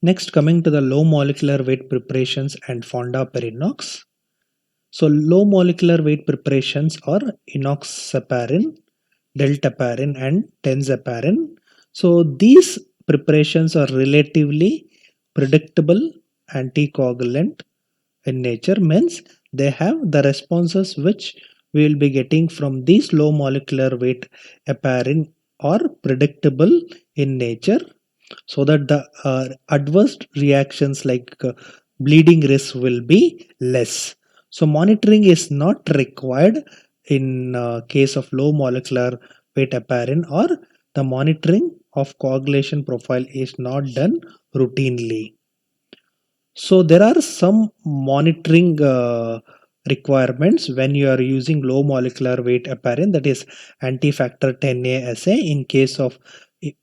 Next, coming to the low molecular weight preparations and fondaparinux. So low molecular weight preparations are enoxaparin, deltaparin and tenzaparin. So these preparations are relatively predictable anticoagulant in nature, means they have the responses which we will be getting from these low molecular weight heparin are predictable in nature, so that the adverse reactions like bleeding risk will be less. So monitoring is not required in case of low molecular weight heparin, or the monitoring of coagulation profile is not done routinely. So there are some monitoring requirements when you are using low molecular weight heparin, that is anti-factor 10A assay in case of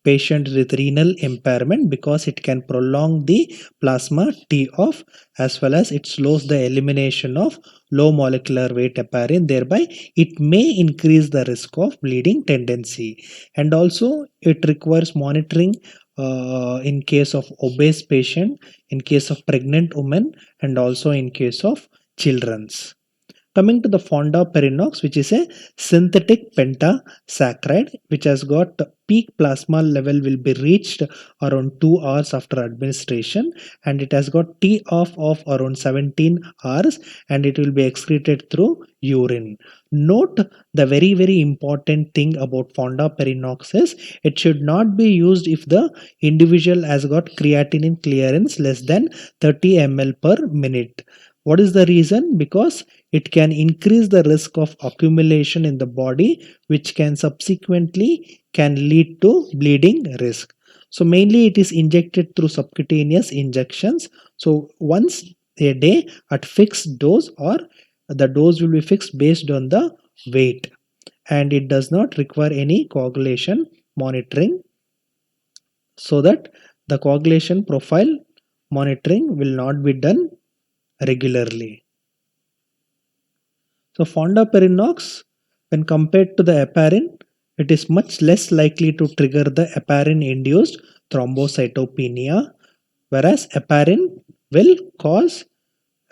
patient with renal impairment, because it can prolong the plasma T off, as well as it slows the elimination of low molecular weight heparin, thereby it may increase the risk of bleeding tendency. And also it requires monitoring in case of obese patient, in case of pregnant women, and also in case of children's. Coming to the fondaparinux, which is a synthetic pentasaccharide, which has got peak plasma level will be reached around 2 hours after administration, and it has got T off of around 17 hours, and it will be excreted through urine. Note the very important thing about fondaparinux is it should not be used if the individual has got creatinine clearance less than 30 ml per minute. What is the reason? Because it can increase the risk of accumulation in the body, which can subsequently can lead to bleeding risk. So mainly it is injected through subcutaneous injections. So once a day at fixed dose, or the dose will be fixed based on the weight, and it does not require any coagulation monitoring, so that the coagulation profile monitoring will not be done regularly. So fondaparinux, when compared to the heparin, it is much less likely to trigger the heparin-induced thrombocytopenia, whereas heparin will cause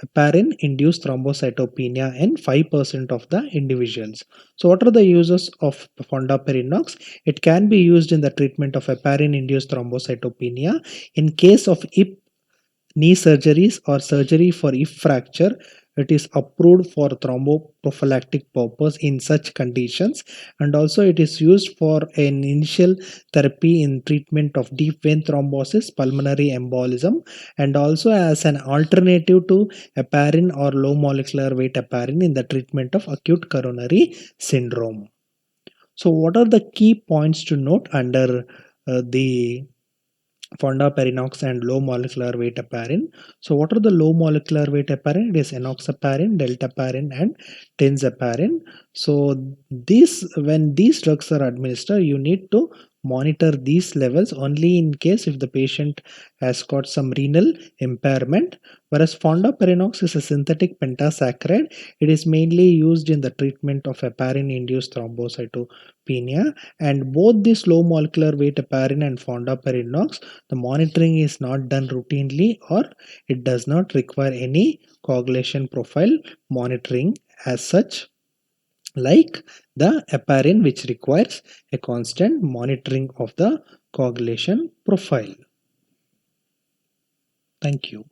heparin-induced thrombocytopenia in 5% of the individuals. So what are the uses of fondaparinux? It can be used in the treatment of heparin-induced thrombocytopenia in case of hip knee surgeries or surgery for hip fracture. It is approved for thromboprophylactic purpose in such conditions, and also it is used for an initial therapy in treatment of deep vein thrombosis, pulmonary embolism, and also as an alternative to heparin or low molecular weight heparin in the treatment of acute coronary syndrome. So what are the key points to note under the fondaparinux and low molecular weight heparin? So what are the low molecular weight heparin? It is enoxaparin, deltaparin and tenzaparin. So these, when these drugs are administered, you need to monitor these levels only in case if the patient has got some renal impairment. Whereas fondaparinux is a synthetic pentasaccharide, it is mainly used in the treatment of heparin induced thrombocytopenia, and both this low molecular weight heparin and fondaparinux, the monitoring is not done routinely, or it does not require any coagulation profile monitoring as such, like the heparin, which requires a constant monitoring of the coagulation profile. Thank you.